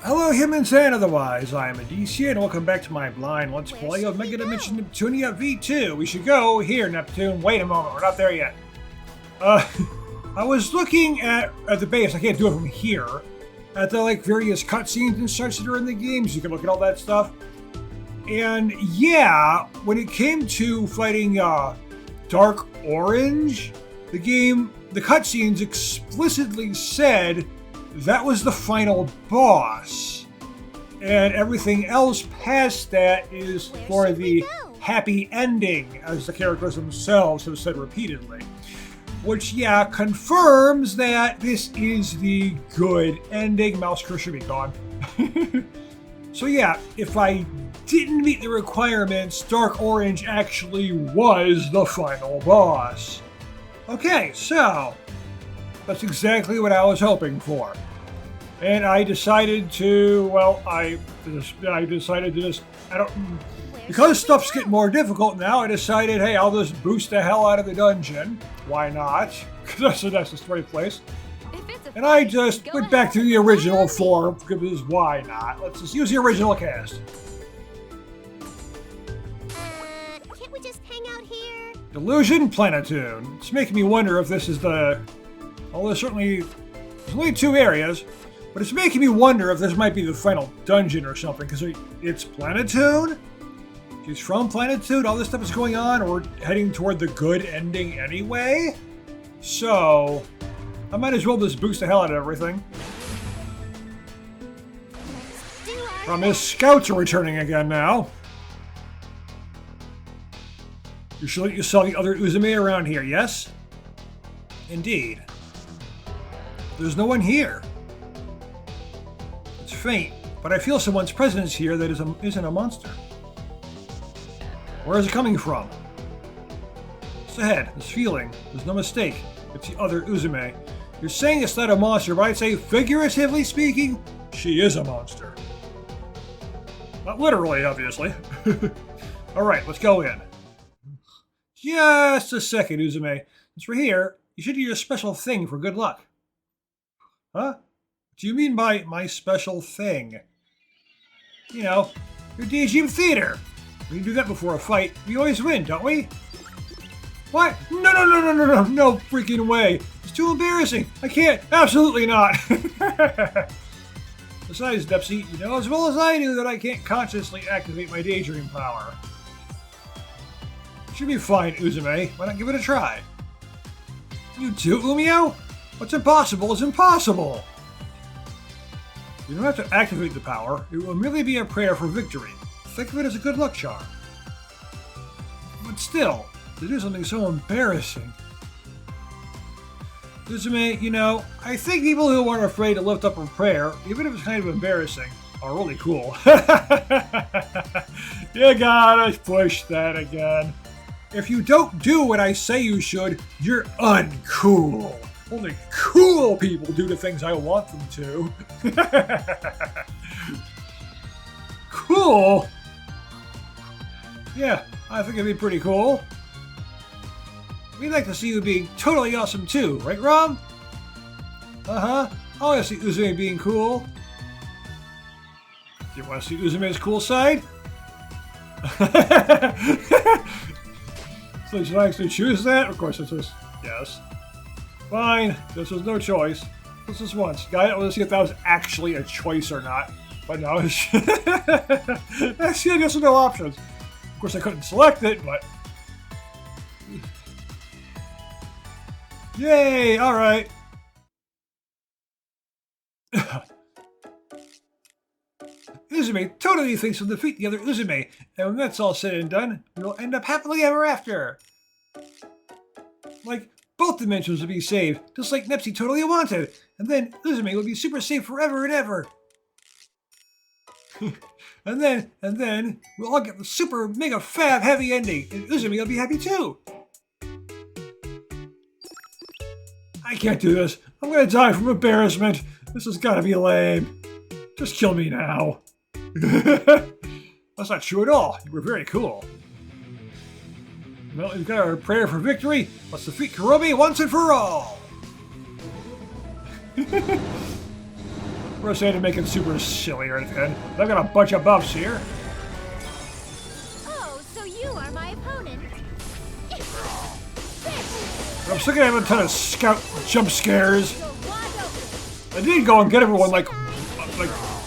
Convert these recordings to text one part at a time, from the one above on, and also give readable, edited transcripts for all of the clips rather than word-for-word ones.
Hello humans and otherwise, I am Addie and welcome back to my blind Let's Play of Megadimension Neptunia VII. We should go here, Neptune. Wait a moment, we're not there yet. I was looking at the base, I can't do it from here, at the various cutscenes and such that are in the games. You can look at all that stuff. And yeah, when it came to fighting Dark Orange, the cutscenes explicitly said that was the final boss. And everything else past that is for the happy ending, as the characters themselves have said repeatedly. Which, yeah, confirms that this is the good ending. Mouse cursor should be gone. So yeah, if I didn't meet the requirements, Dark Orange actually was the final boss. Okay, so that's exactly what I was hoping for. And I decided to, well, I decided to just, because stuff's getting more difficult now, I decided, hey, I'll just boost the hell out of the dungeon. Why not? Because that's the necessary place. And I just went back to the original form, because why not? Let's just use the original cast. Can't we just hang out here? Delusion Planetoon. It's making me wonder if this is the... Well, there's only 2 areas, but it's making me wonder if this might be the final dungeon or something, because it's Planetoon? She's from Planetoon, all this stuff is going on, or we're heading toward the good ending anyway? So, I might as well just boost the hell out of everything. Promise scouts are returning again now. You should let you sell the other Uzume around here, yes? Indeed. There's no one here. It's faint, but I feel someone's presence here that isn't a monster. Where is it coming from? It's ahead, this feeling. There's no mistake. It's the other Uzume. You're saying it's not a monster, but I'd say, figuratively speaking, she is a monster. Not literally, obviously. Alright, let's go in. Just a second, Uzume. Since we're here, you should do your special thing for good luck. Huh? What do you mean by my special thing? You know, your DGM theater. We do that before a fight. We always win, don't we? What? No freaking way. It's too embarrassing. I can't. Absolutely not. Besides, Depsy, you know as well as I do that I can't consciously activate my daydream power. Should be fine, Uzume. Why not give it a try? You too, Umio? What's impossible is impossible. You don't have to activate the power. It will merely be a prayer for victory. Think of it as a good luck charm. But still, to do something so embarrassing. Uzume, you know, I think people who aren't afraid to lift up a prayer, even if it's kind of embarrassing, are really cool. You gotta push that again. If you don't do what I say you should, you're uncool. Only cool people do the things I want them to. Cool? Yeah, I think it'd be pretty cool. We'd like to see you being totally awesome too, right, Rom? Uh-huh. I want to see Uzume being cool. Do you want to see Uzume's cool side? So should I actually choose that? Of course it says yes. Fine, this was no choice. This is once. Guy, let's see if that was actually a choice or not. But no, actually I guess no options. Of course I couldn't select it, but... Yay! Alright. Uzume totally thinks we'll defeat the other Uzume, and when that's all said and done, we'll end up happily ever after. Like, both dimensions will be saved, just like Nepsy totally wanted, and then Uzume will be super safe forever and ever. and then, we'll all get the super mega fab heavy ending, and Uzume will be happy too. I can't do this. I'm gonna die from embarrassment. This has gotta be lame. Just kill me now. That's not true at all. You were very cool. Well, we've got our prayer for victory. Let's defeat Kuromi once and for all. First, I had to make it super silly right then. I've got a bunch of buffs here. Oh, so you are my opponent. I'm still gonna have a ton of scout jump scares. I did go and get everyone like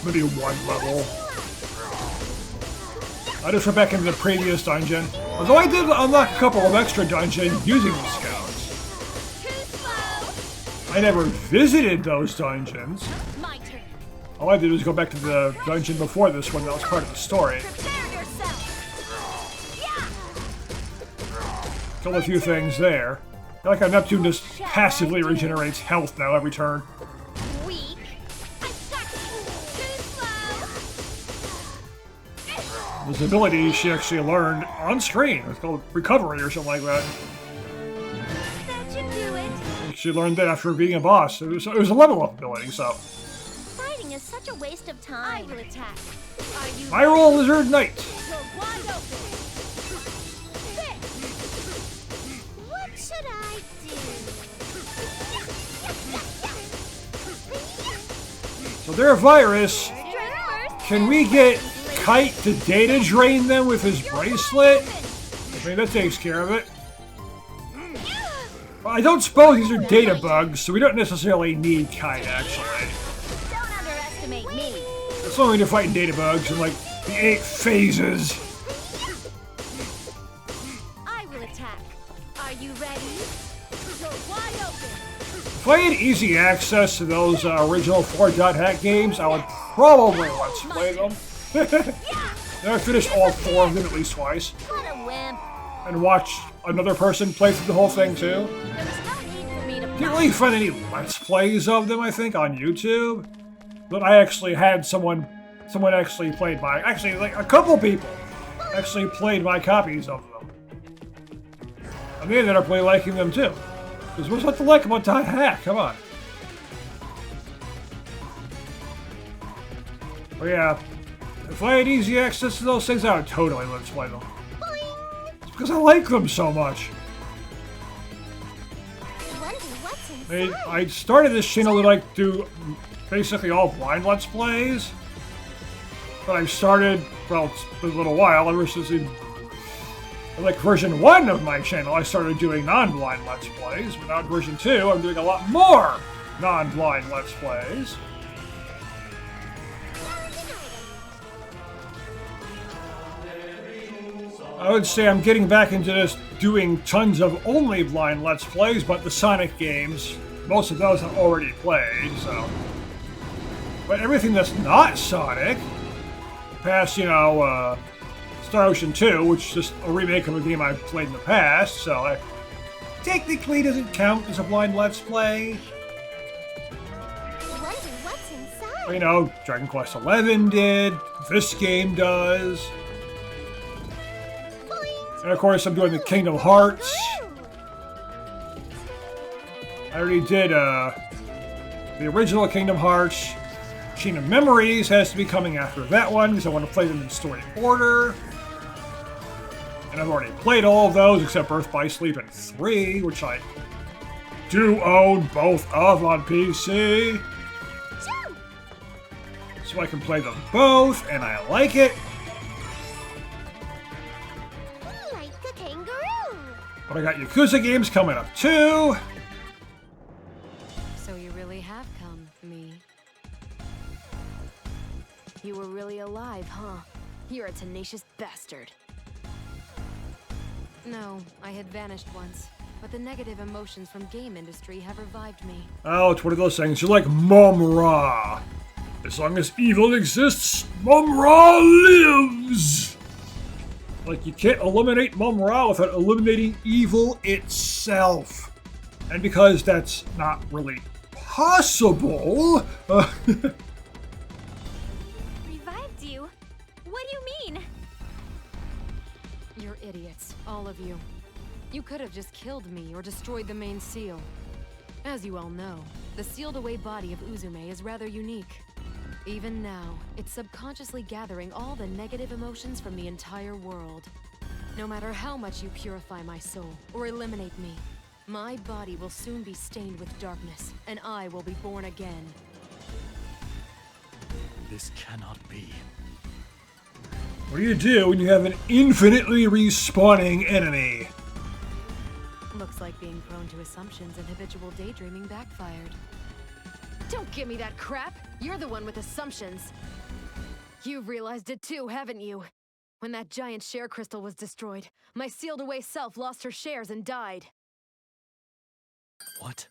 maybe one level. I just went back into the previous dungeon. Although I did unlock a couple of extra dungeons using the scouts. I never visited those dungeons. My turn. All I did was go back to the dungeon before this one that was part of the story. Prepare yourself. Killed a few things there. I like how Neptune just passively regenerates health now every turn. Weak. I've got you. Too slow. This ability she actually learned on screen. It's called recovery or something like that. That should do it. She learned that after being a boss. It was a level up ability, so. Fighting is such a waste of time. I will attack. Are you Viral Lizard Knight. You're wide open. What should I do? So they're a virus. Can we get Kite to data drain them with his bracelet? I mean, that takes care of it. Well, I don't suppose these are data bugs, so we don't necessarily need Kite, actually. Don't underestimate me. It's only to fighting data bugs in, like, the 8 phases. I will attack. Are you ready? You're wide open. If I had easy access to those original 4.hack games, I would probably let's play them. I finished all 4 of them at least twice. What a wimp. And watch another person play through the whole thing too. There was no need for me to Didn't really find any Let's Plays of them, I think, on YouTube. But I actually had someone actually played my, actually like a couple people actually played my copies of them. And they ended up really liking them too. Because what's not to like about .hack? Come on. But yeah, if I had easy access to those things, I would totally Let's Play them. It's because I like them so much. I mean, I started this channel to like do basically all blind Let's Plays. But I've started, well, it's been a little while, ever since in like version 1 of my channel, I started doing non-blind Let's Plays. But now in version 2, I'm doing a lot more non-blind Let's Plays. I would say I'm getting back into just doing tons of only blind Let's Plays, but the Sonic games, most of those I've already played, so. But everything that's not Sonic, past, you know, Star Ocean 2, which is just a remake of a game I've played in the past, so it technically doesn't count as a blind Let's Play. What's inside? But, you know, Dragon Quest XI did, this game does. And of course, I'm doing the Kingdom Hearts. I already did the original Kingdom Hearts. Chain of Memories has to be coming after that one because I want to play them in story order. And I've already played all of those except Birth by Sleep and 3, which I do own both of on PC. So I can play them both, and I like it. But I got Yakuza games coming up too. So you really have come, me. You were really alive, huh? You're a tenacious bastard. No, I had vanished once, but the negative emotions from game industry have revived me. Oh, it's one of those things. You're like Mum Ra. As long as evil exists, Mum Ra lives. Like, you can't eliminate Mum Ra without eliminating evil itself. And because that's not really possible... Revived you? What do you mean? You're idiots, all of you. You could have just killed me or destroyed the main seal. As you all know, the sealed-away body of Uzume is rather unique. Even now, it's subconsciously gathering all the negative emotions from the entire world. No matter how much you purify my soul or eliminate me, my body will soon be stained with darkness, and I will be born again. This cannot be. What do you do when you have an infinitely respawning enemy? Looks like being prone to assumptions and habitual daydreaming backfired. Don't give me that crap! You're the one with assumptions! You've realized it too, haven't you? When that giant share crystal was destroyed, my sealed-away self lost her shares and died. What?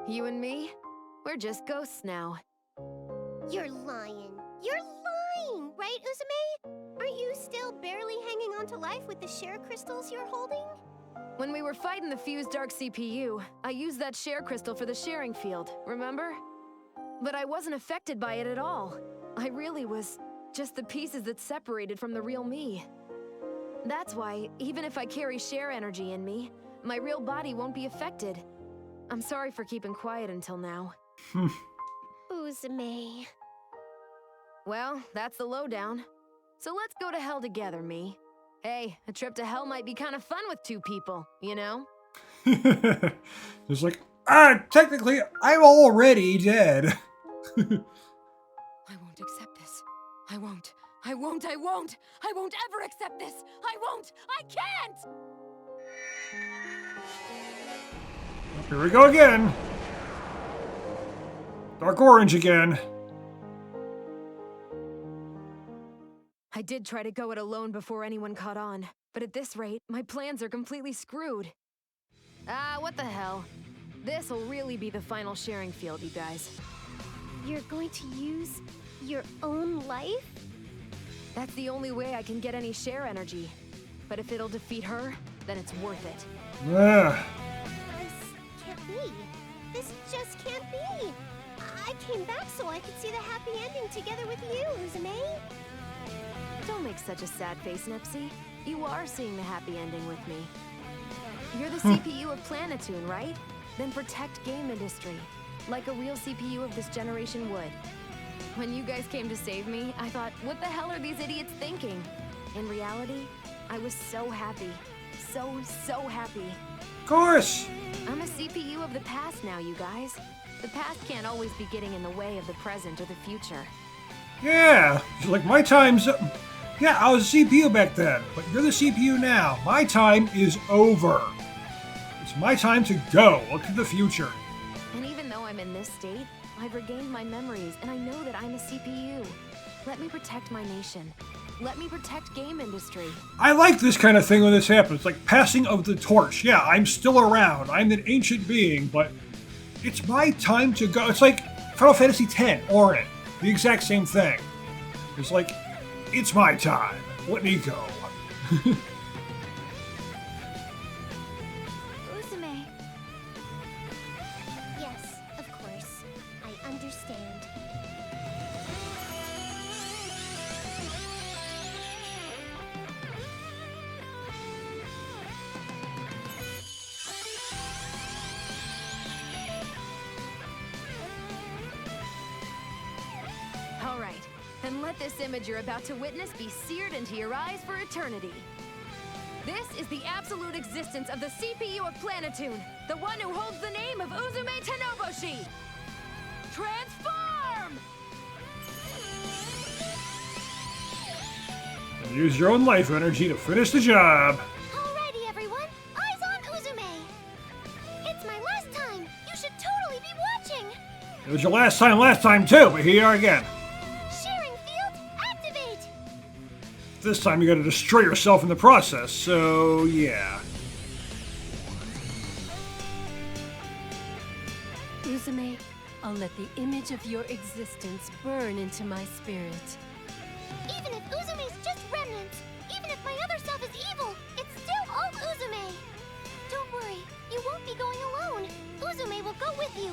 You and me? We're just ghosts now. You're lying. You're lying, right, Uzume? Aren't you still barely hanging on to life with the share crystals you're holding? When we were fighting the fused dark CPU, I used that share crystal for the sharing field, remember? But I wasn't affected by it at all. I really was just the pieces that separated from the real me. That's why, even if I carry share energy in me, my real body won't be affected. I'm sorry for keeping quiet until now. Uzume. Well, that's the lowdown. So let's go to hell together, me. Hey, a trip to hell might be kind of fun with two people, you know? It's like, technically, I'm already dead. I won't accept this. I won't. I won't. I won't. I won't ever accept this. I won't. I can't! Here we go again. Dark orange again. I did try to go it alone before anyone caught on, but at this rate, my plans are completely screwed. What the hell? This'll really be the final sharing field, you guys. You're going to use your own life? That's the only way I can get any share energy. But if it'll defeat her, then it's worth it. Ah. This can't be. This just can't be. I came back so I could see the happy ending together with you, Uzume. Don't make such a sad face, Nipsey. You are seeing the happy ending with me. You're the CPU of Planetoon, right? Then protect game industry, like a real CPU of this generation would. When you guys came to save me, I thought, what the hell are these idiots thinking? In reality, I was so happy. So happy. Of course! I'm a CPU of the past now, you guys. The past can't always be getting in the way of the present or the future. Yeah, like my time's... Yeah, I was a CPU back then, but you're the CPU now. My time is over. It's my time to go. Look to the future. And even though I'm in this state, I've regained my memories, and I know that I'm a CPU. Let me protect my nation. Let me protect game industry. I like this kind of thing when this happens. It's like passing of the torch. Yeah, I'm still around. I'm an ancient being, but it's my time to go. It's like Final Fantasy X, Orin. The exact same thing. It's like, it's my time. Let me go. Uzume. Yes, of course. I understand. All right, then let this image you're about to witness be seared into your eyes for eternity. This is the absolute existence of the CPU of Planetoon, the one who holds the name of Uzume Tenoboshi! Transform! And use your own life energy to finish the job. Alrighty, everyone. Eyes on Uzume. It's my last time. You should totally be watching. It was your last time too, but here you are again. Sharing field, activate. This time you gotta destroy yourself in the process, so yeah. Uzume, I'll let the image of your existence burn into my spirit. Even if Uzume's just remnants, even if my other self is evil, it's still all Uzume. Don't worry, you won't be going alone. Uzume will go with you.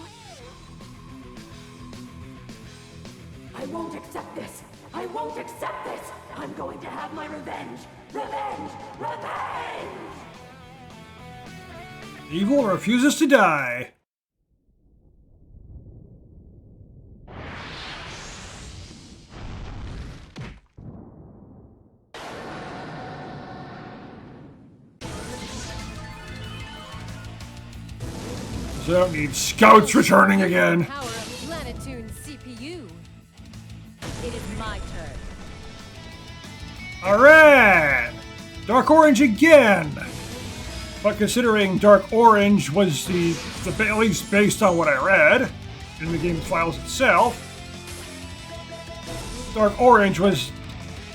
I won't accept this! I won't accept this! I'm going to have my revenge! Revenge! Revenge! Evil refuses to die. So I don't need scouts returning again. Power of Planetoon CPU. you. It is my turn. Alright! Dark Orange again! But considering Dark Orange was at least based on what I read in the game files itself, Dark Orange was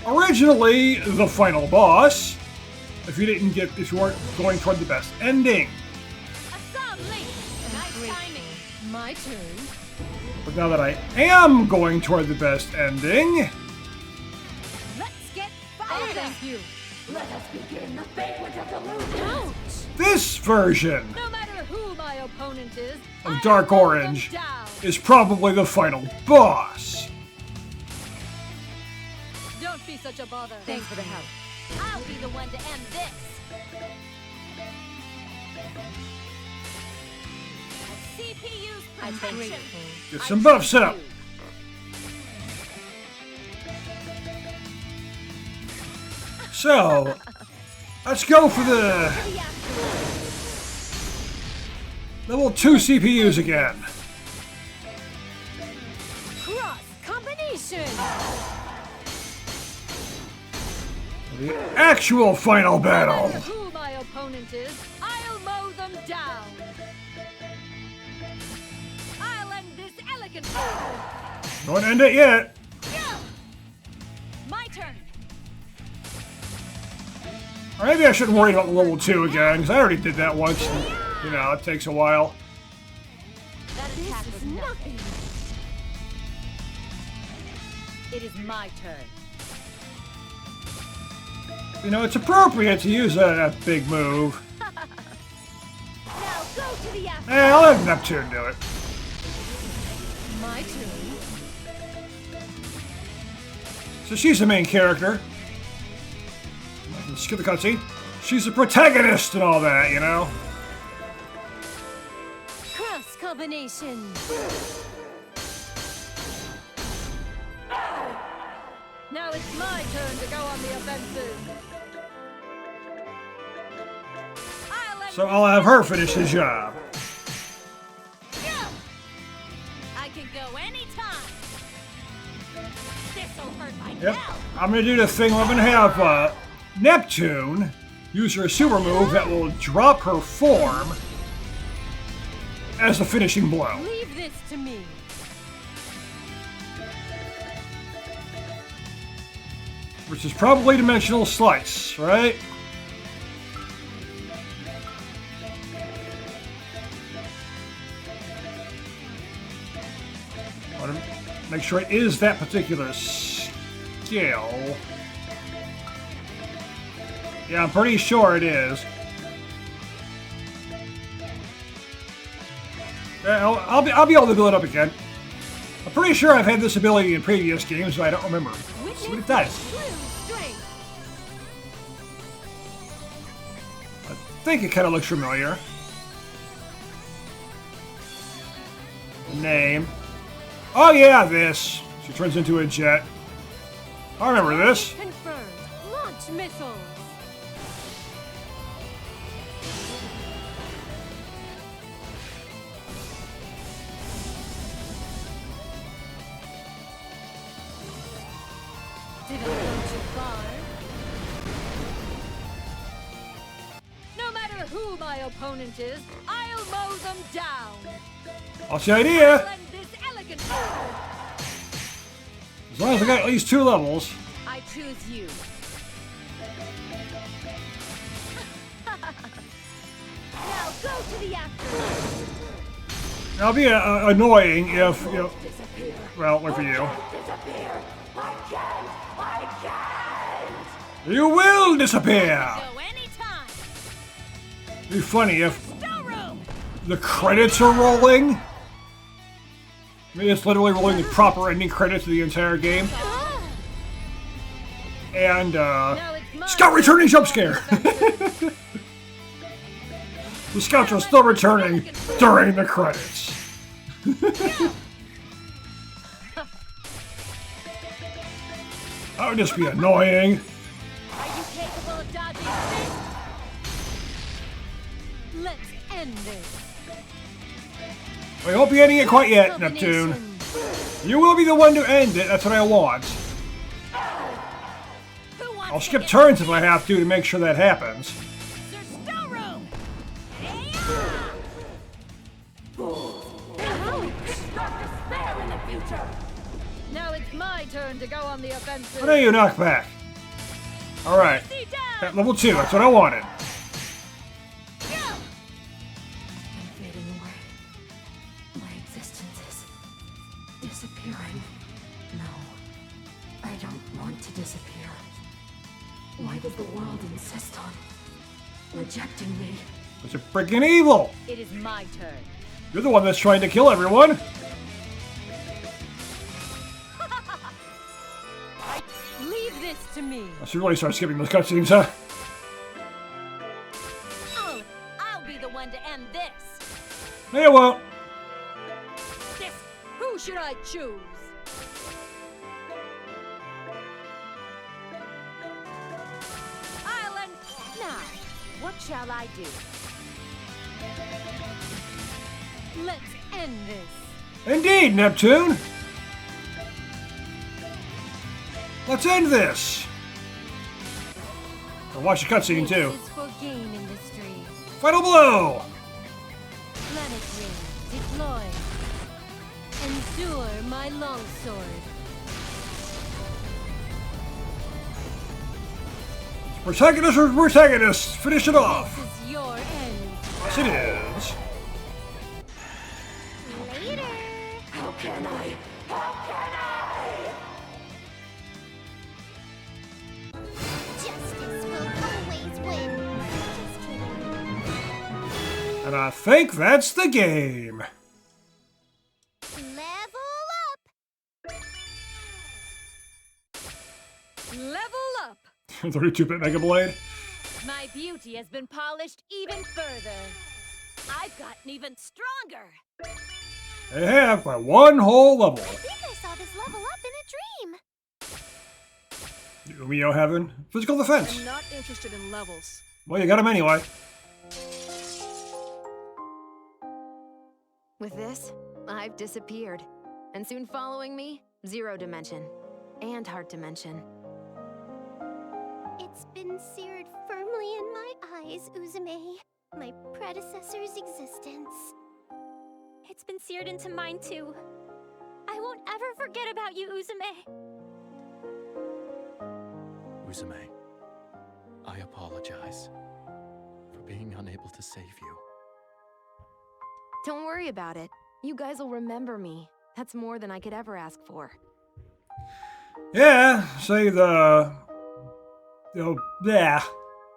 originally the final boss if you weren't going toward the best ending. Nice timing. My turn. But now that I am going toward the best ending, Let's get fired. Thank you. Let us begin the banquet of delusion. this version No matter who my opponent is, of Dark Orange down. is probably the final boss. Don't be such a bother. Thanks for the help. I'll be the one to end this. CPU's I'm protection. grateful. Get some buffs set up. So, let's go for the level 2 CPUs again. Cross combination. The actual final No battle. matter who my opponent is, I'll mow them down. I'll end this elegantly. Don't end it yet. My turn. Or maybe I shouldn't worry about the level 2 again, because I already did that once. And, you know, it takes a while. That attack was nothing. It is my turn. You know, it's appropriate to use that big move. Now go to the after. I'll let Neptune do it. My turn. So she's the main character. Skip the cutscene. She's the protagonist and all that, you know? Cross combination. Now it's my turn to go on the offensive. So I'll have her finish the job. I can go anytime. This'll hurt my Yep. mouth. I'm gonna do the thing where I'm gonna have Neptune use her super move that will drop her form as the finishing blow. Leave this to me. Which is probably Dimensional Slice, right? I want to make sure it is that particular skill. Yeah, I'm pretty sure it is. Yeah, I'll be able to build it up again. I'm pretty sure I've had this ability in previous games, but I don't remember. See what it does. I think it kind of looks familiar. Name. Oh yeah, this. She turns into a jet. I remember this. Confirmed. Launch missiles. Did I go too far? No matter who my opponent is, I'll mow them down. What's the idea? I'll end this elegantly. As long as I got at least 2 levels. I choose you. Now go to the after. It'll be annoying if, you know, well, wait for you. Disappear. I can't. You will disappear! Go anytime. It'd be funny if Storeroom. the credits are rolling. I mean, it's literally rolling the proper ending credits of the entire game. And, Now it's my Scout turn returning to jump go scare! on the offensive. The scouts are still returning during the credits. That would just be annoying. Are you capable of dodging this? Let's end this. We won't be ending it quite yet, Neptune. Combination. You will be the one to end it. That's what I want. I'll skip turns if I have to make sure that happens. There's still room. Start despair in the future. Now it's my turn to go on the offensive. What are you, knockback? Alright. At level 2, that's what I wanted. I'm fading away. My existence is disappearing. No, I don't want to disappear. Why does the world insist on rejecting me? It's a freaking evil! It is my turn. You're the one that's trying to kill everyone! Leave this to me. I should really start skipping those cutscenes, huh? I'll be the one to end this. No, you won't. Who should I choose? Now, what shall I do? Let's end this. Indeed, Neptune! Let's end this! I'll watch the cutscene, too. This is for game industry. Final blow! Planetary, deploy. Endure my longsword. Protagonist or protagonist, finish it off! This is your end. Yes, it is. Later. How can I? How can I? Justice will always win. Just kidding. And I think that's the game. Level up. Level up. 32-bit Mega Blade. My beauty has been polished even further. I've gotten even stronger. They have by one whole level. I think I saw this level up in a dream. Umio having physical defense. I'm not interested in levels. Well, you got him anyway. With this, I've disappeared. And soon following me, Zero Dimension. And Heart Dimension. It's been seared firmly in my eyes, Uzume. My predecessor's existence. It's been seared into mine too. I won't ever forget about you, Uzume. Uzume, I apologize for being unable to save you. Don't worry about it. You guys will remember me. That's more than I could ever ask for. Yeah, say the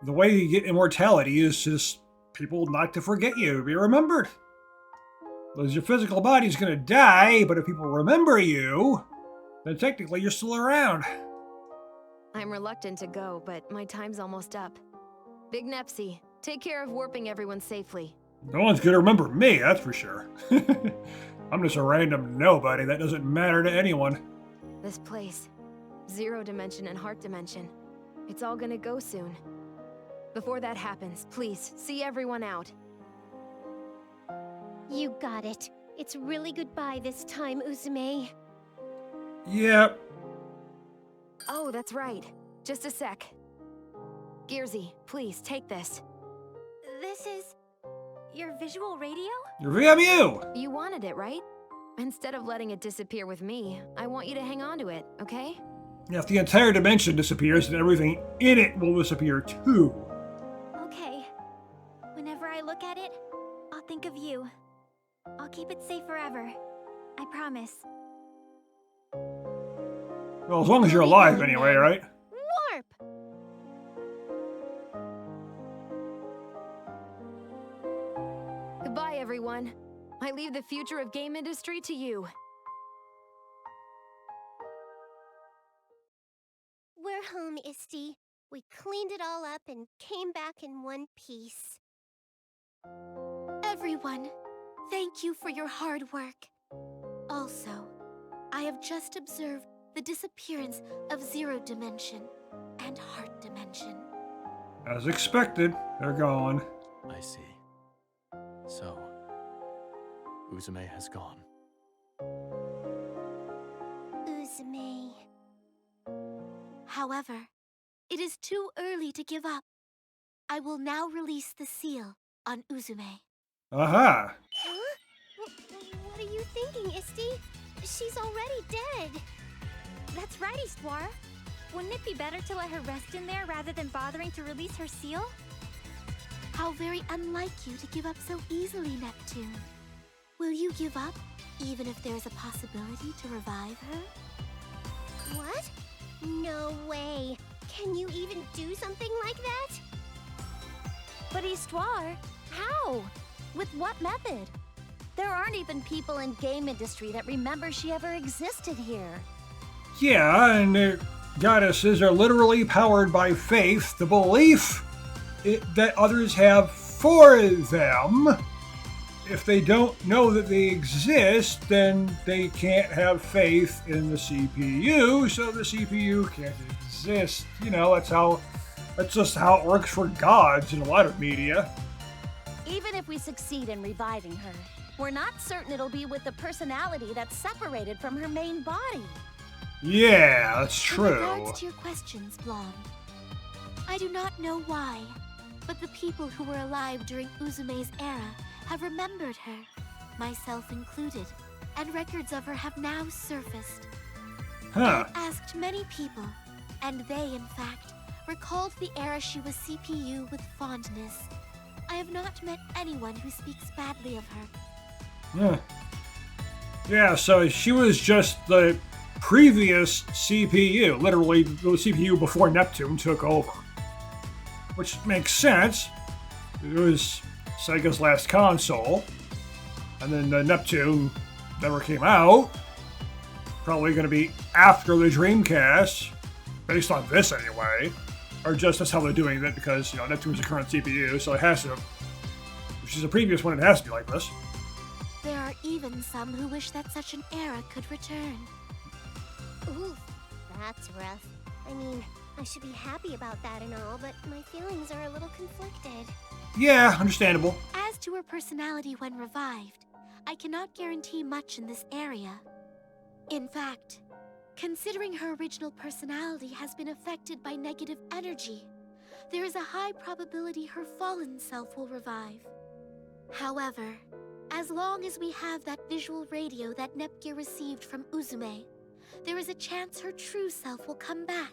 way you get immortality is just people not to forget you, be remembered. Because your physical body's gonna die, but if people remember you, then technically you're still around. I'm reluctant to go, but my time's almost up. Big Nepsi, take care of warping everyone safely. No one's gonna remember me, that's for sure. I'm just a random nobody that doesn't matter to anyone. This place, Zero Dimension and Heart Dimension, it's all gonna go soon. Before that happens, please, see everyone out. You got it. It's really goodbye this time, Uzume. Yep. Oh, that's right. Just a sec. Gearsy, please, take this. This is your visual radio? Your VMU! You wanted it, right? Instead of letting it disappear with me, I want you to hang on to it, okay? If the entire dimension disappears, then everything in it will disappear too. Okay. Whenever I look at it, I'll think of you. I'll keep it safe forever. I promise. Well, as long as you're alive anyway, right? Warp! Goodbye, everyone. I leave the future of game industry to you. We're home, Isti. We cleaned it all up and came back in one piece. Everyone, thank you for your hard work. Also, I have just observed the disappearance of Zero Dimension and Heart Dimension. As expected, they're gone. I see. So, Uzume has gone. However, it is too early to give up. I will now release the seal on Uzume. Aha. Huh? What are you thinking, Isti? She's already dead. That's right, Histoire. Wouldn't it be better to let her rest in there rather than bothering to release her seal? How very unlike you to give up so easily, Neptune. Will you give up, even if there's a possibility to revive her? What? No way. Can you even do something like that? But Histoire, how? With what method? There aren't even people in game industry that remember she ever existed here. Yeah, and the goddesses are literally powered by faith, the belief that others have for them. If they don't know that they exist, then they can't have faith in the CPU, so the CPU can't exist. You know, that's just how it works for gods in a lot of media. Even if we succeed in reviving her, we're not certain it'll be with the personality that's separated from her main body. Yeah, that's In true. regards to your questions, Blonde, I do not know why, but the people who were alive during Uzume's era have remembered her, myself included, and records of her have now surfaced. I Huh. have asked many people, and they, in fact, recalled the era she was CPU with fondness. I have not met anyone who speaks badly of her. Huh. Yeah, so she was just the previous CPU, literally the CPU before Neptune took over. Which makes sense. It was Sega's last console, and then Neptune never came out. Probably going to be after the Dreamcast, based on this anyway. Or just that's how they're doing it, because, you know, Neptune's the current CPU, so it has to. If she's a previous one, it has to be like this. There are even some who wish that such an era could return. Ooh, that's rough. I mean, I should be happy about that and all, but my feelings are a little conflicted. Yeah, understandable. As to her personality when revived, I cannot guarantee much in this area. In fact, considering her original personality has been affected by negative energy, there is a high probability her fallen self will revive. However, as long as we have that visual radio that Nepgear received from Uzume, there is a chance her true self will come back.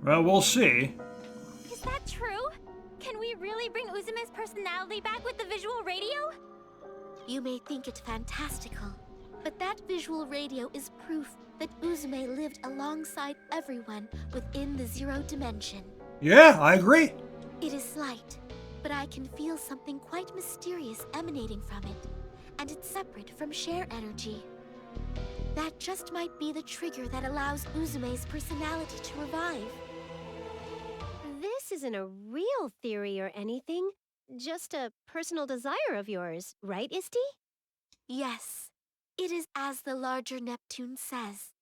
Well, we'll see. Is that true? Can we really bring Uzume's personality back with the visual radio? You may think it fantastical, but that visual radio is proof that Uzume lived alongside everyone within the Zero Dimension. Yeah, I agree. It is slight, but I can feel something quite mysterious emanating from it, and it's separate from share energy. That just might be the trigger that allows Uzume's personality to revive. This isn't a real theory or anything. Just a personal desire of yours, right, Isti? Yes, it is as the larger Neptune says.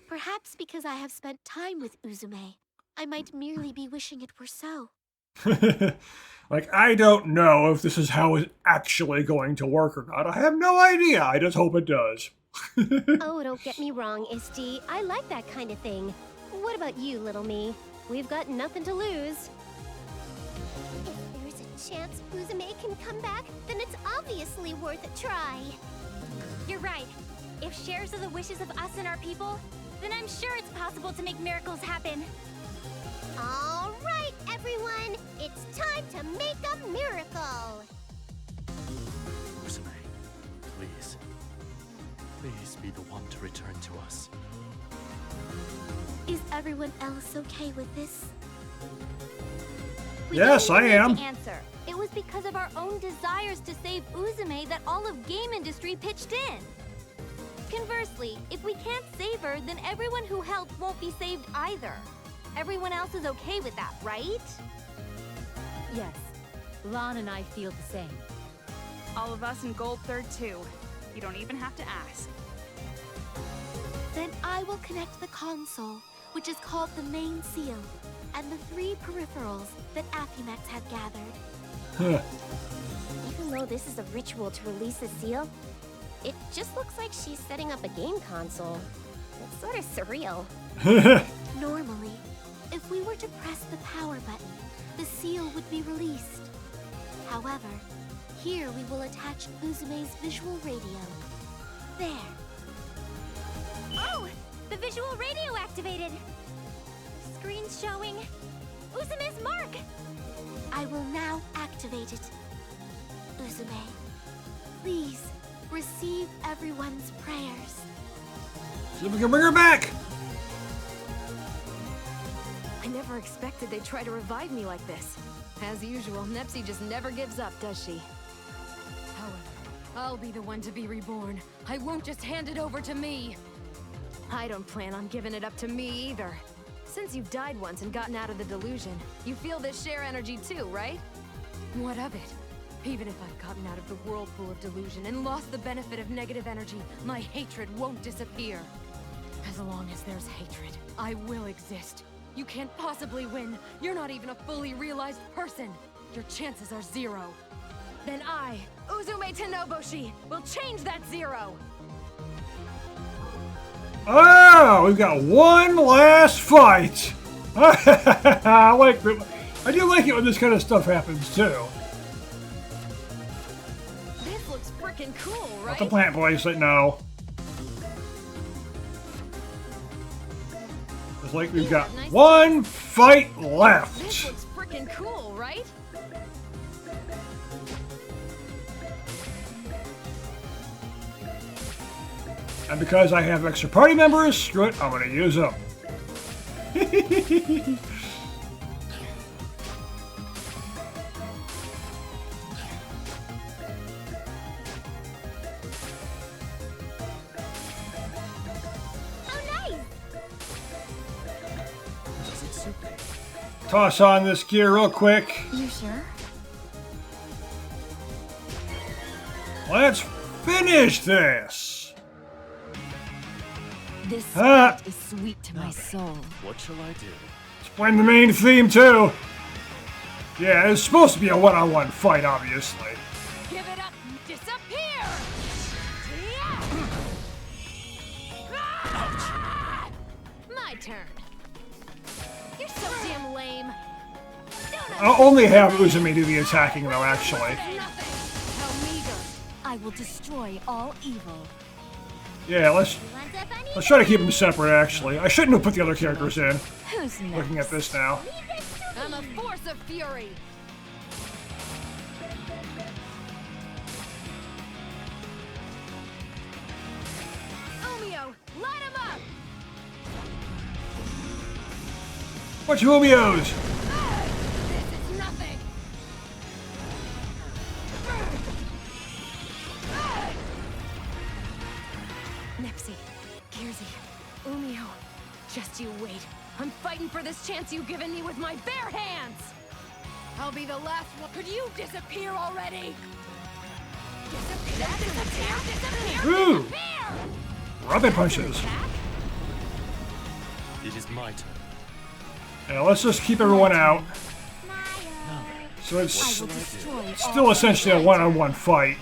Perhaps because I have spent time with Uzume, I might merely be wishing it were so. Like, I don't know if this is how it's actually going to work or not. I have no idea. I just hope it does. Oh, don't get me wrong, Isti. I like that kind of thing. What about you, little me? We've got nothing to lose. If there's a chance Uzume can come back, then it's obviously worth a try. You're right. If shares are the wishes of us and our people, then I'm sure it's possible to make miracles happen. All right, everyone. It's time to make a miracle. Uzume, please. Please be the one to return to us. Is everyone else okay with this? We Yes, don't I need am. to answer. It was because of our own desires to save Uzume that all of game industry pitched in. Conversely, if we can't save her, then everyone who helped won't be saved either. Everyone else is okay with that, right? Yes, Lon and I feel the same. All of us in Gold Third too. You don't even have to ask. Then I will connect the console, which is called the main seal, and the 3 peripherals that Aphimax had gathered. Huh. Even though this is a ritual to release the seal, it just looks like she's setting up a game console. It's sort of surreal. Normally, If we were to press the power button, the seal would be released. However, here we will attach Uzume's visual radio. There. Oh! The visual radio activated! The screen's showing Uzume's mark! I will now activate it. Uzume, please receive everyone's prayers. See if we can bring her back! I never expected they'd try to revive me like this. As usual, Nepsi just never gives up, does she? However, I'll be the one to be reborn. I won't just hand it over to me. I don't plan on giving it up to me either. Since you've died once and gotten out of the delusion, you feel this share energy too, right? What of it? Even if I've gotten out of the whirlpool of delusion and lost the benefit of negative energy, my hatred won't disappear. As long as there's hatred, I will exist. You can't possibly win. You're not even a fully realized person. Your chances are 0. Then I, Uzume Tenoboshi, will change that 0. Oh, we've got one last fight. I do like it when this kind of stuff happens too. This looks freaking cool, right? Not the plant boys that know. It's like we've got one fight left. This looks freaking cool, right? And because I have extra party members, screw it, I'm gonna use them. Toss on this gear real quick. You sure? Let's finish this. This Ah. is sweet to my soul. What shall I do? Explain the main theme too. Yeah, it's supposed to be a one-on-one fight, obviously. Give it up! Disappear! My turn. You're so damn lame. I'll only have Uzume do the attacking though, actually. I will destroy all evil. Yeah, let's try to keep them separate, actually. I shouldn't have put the other characters in. Who's next? Looking at this now. I'm a force of fury. Umio, light him up! What's Umiyo's? This is nothing. Nepsi, Kierzy, Umio, just you wait. I'm fighting for this chance you've given me with my bare hands. I'll be the last one. Could you disappear already? Disappear! Ooh! Rubbing punches. It is my turn. Yeah, let's just keep everyone out. So it's still essentially a one-on-one fight.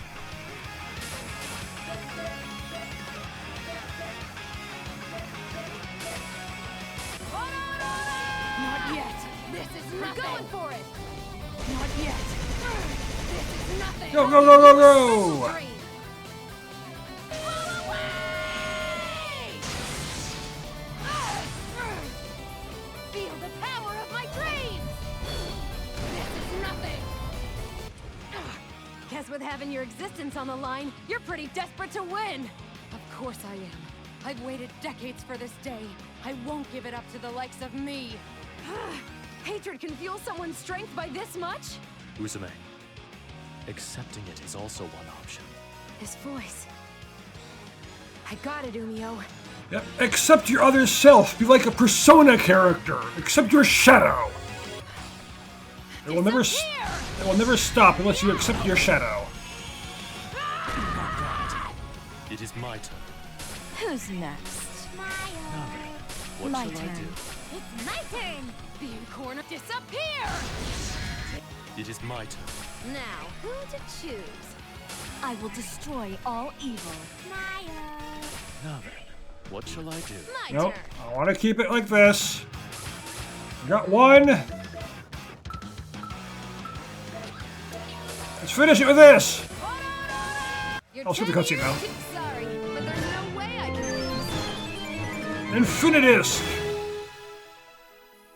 Not yet. This is nothing. We're going for it. Not yet. This is nothing. Go, go, go, go, go! Feel the power of my dreams. This is nothing. Guess with having your existence on the line, you're pretty desperate to win. Of course I am. I've waited decades for this day. I won't give it up to the likes of me. Hatred can fuel someone's strength by this much? Uzume, accepting it is also one option. His voice. I got it, Umio. Yep. Accept your other self. Be like a Persona character. Accept your shadow. It will never stop unless you accept your shadow. It is my turn. Who's next? What My shall I turn. do? It's my turn! Be in corner. Disappear! It is my turn. Now, who to choose? I will destroy all evil. Now then, what shall I do? My Nope. turn. I want to keep it like this. Got one. Let's finish it with this. I'll skip the cutscene now. Sorry, but there's no way I can lose. Infinidisk.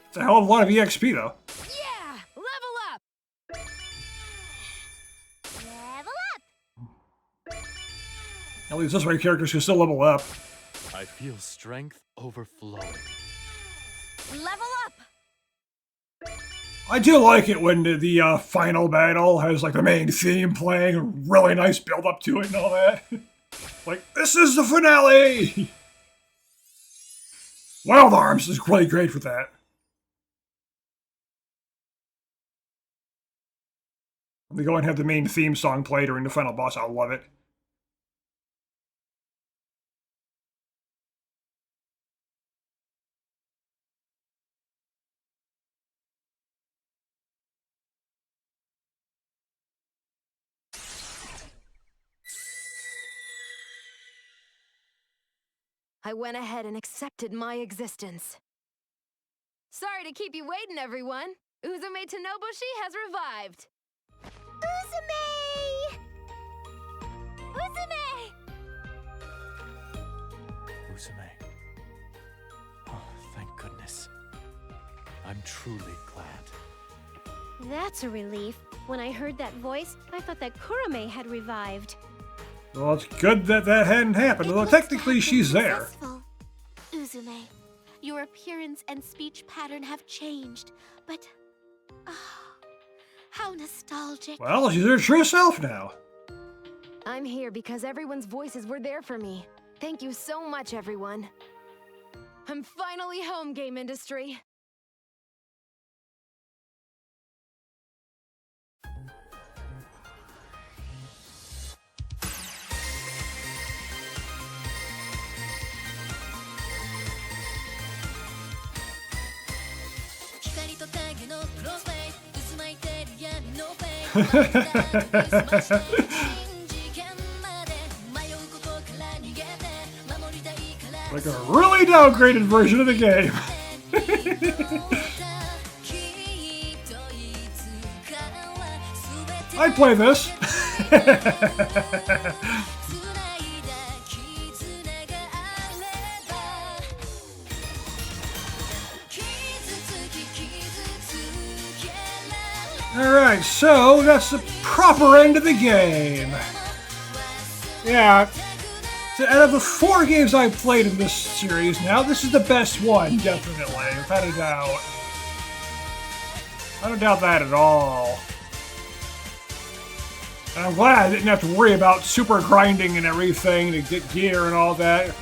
It's a hell of a lot of EXP though. Yeah! Level up! Level up! At least this way characters can still level up. I feel strength overflowing. Level up! I do like it when the final battle has like the main theme playing, a really nice build up to it and all that. Like, this is the finale! Wild Arms is really great for that. When they go and have the main theme song play during the final boss, I love it. I went ahead and accepted my existence. Sorry to keep you waiting, everyone. Uzume Tenobushi has revived. Uzume! Uzume! Uzume. Oh, thank goodness. I'm truly glad. That's a relief. When I heard that voice, I thought that Kurame had revived. Well, it's good that that hadn't happened, although technically she's there. Successful. Uzume, your appearance and speech pattern have changed, but... how nostalgic. Well, she's her true self now. I'm here because everyone's voices were there for me. Thank you so much, everyone. I'm finally home, game industry. Like a really downgraded version of the game. I'd play this. Alright, so that's the proper end of the game. Yeah, so out of the 4 games I've played in this series now, this is the best one, definitely, without a doubt. I don't doubt that at all. And I'm glad I didn't have to worry about super grinding and everything to get gear and all that.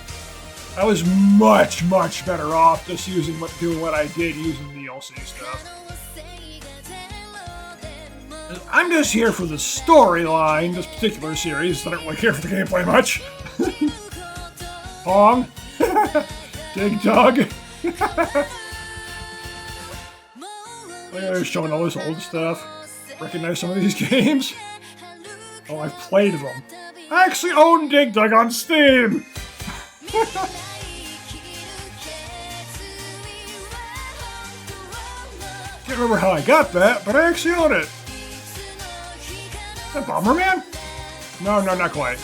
I was much, much better off just doing what I did using DLC stuff. I'm just here for the storyline, this particular series. I don't really care for the gameplay much. Pong. Dig Dug. They're showing all this old stuff. Recognize some of these games? Oh, I've played them. I actually own Dig Dug on Steam! Can't remember how I got that, but I actually own it. Is that Bomberman? No, not quite.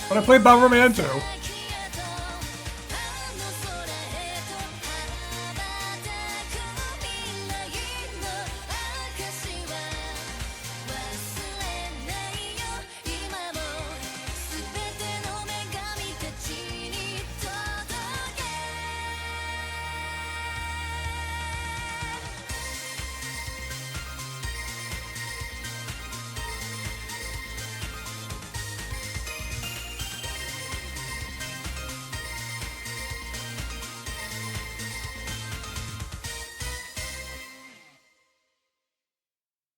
But I played Bomberman too.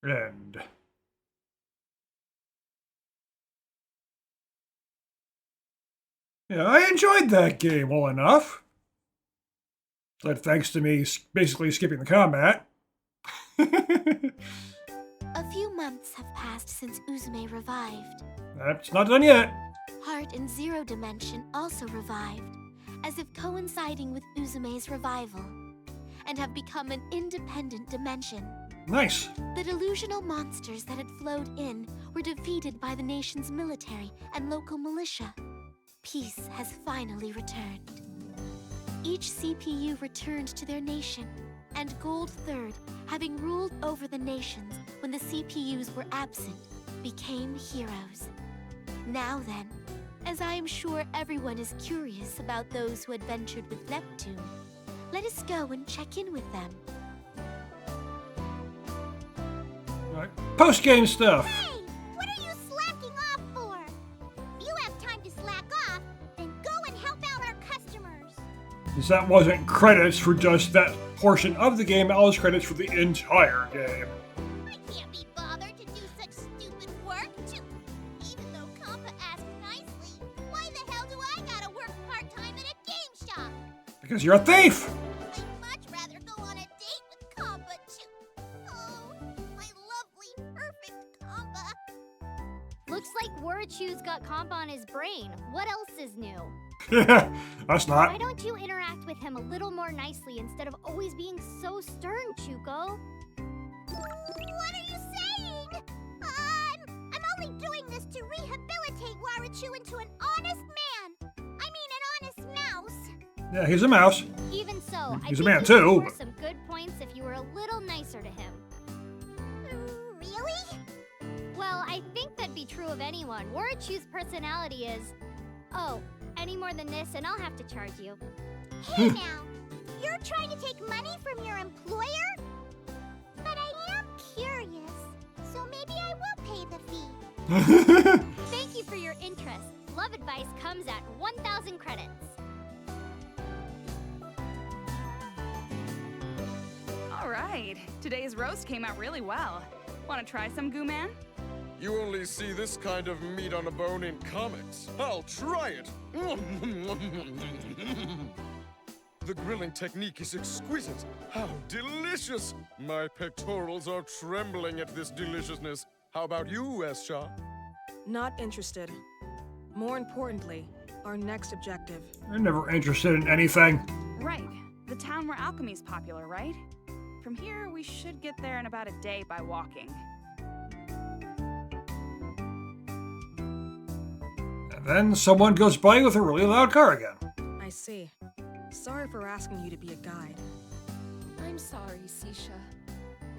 End. Yeah, I enjoyed that game well enough. But thanks to me basically skipping the combat. A few months have passed since Uzume revived. That's not done yet. Heart in Zero Dimension also revived, as if coinciding with Uzume's revival. and have become an independent dimension. Nice. The delusional monsters that had flowed in were defeated by the nation's military and local militia. Peace has finally returned. Each CPU returned to their nation, and Gold Third, having ruled over the nations when the CPUs were absent, became heroes. Now then, as I am sure everyone is curious about those who adventured with Neptune, let us go and check in with them. Right. Post-game stuff. Hey! What are you slacking off for? If you have time to slack off, then go and help out our customers. Since that wasn't credits for just that portion of the game, that was credits for the entire game. I can't be bothered to do such stupid work. Even though Compa asked nicely, why the hell do I gotta work part-time at a game shop? Because you're a thief! I'd much rather go on a date with Compa too. Oh, my lovely, perfect Compa. Looks like Warachu's got comp on his brain. What else is new? That's Why not. don't you interact with him a little more nicely instead of always being so stern, Chuko? What are you saying? I'm only doing this to rehabilitate Warachu into an honest man. I mean, an honest mouse. Yeah, he's a mouse. Even so, I He's a think man, you too. could score some good points if you were a little nicer to him. Really? Well, I think that'd be true of anyone. Warachu's personality is... Oh, any more than this and I'll have to charge you. Hey now, you're trying to take money from your employer? But I am curious, so maybe I will pay the fee. Thank you for your interest. Love advice comes at 1,000 credits. All right, today's roast came out really well. Want to try some, Goo Man? You only see this kind of meat on a bone in comics. I'll try it. The grilling technique is exquisite. How delicious! My pectorals are trembling at this deliciousness. How about you, Escha? Not interested. More importantly, our next objective. I'm never interested in anything. Right, the town where alchemy's popular, right? From here, we should get there in about a day by walking. And then someone goes by with a really loud car again. I see. Sorry for asking you to be a guide. I'm sorry, Sisha.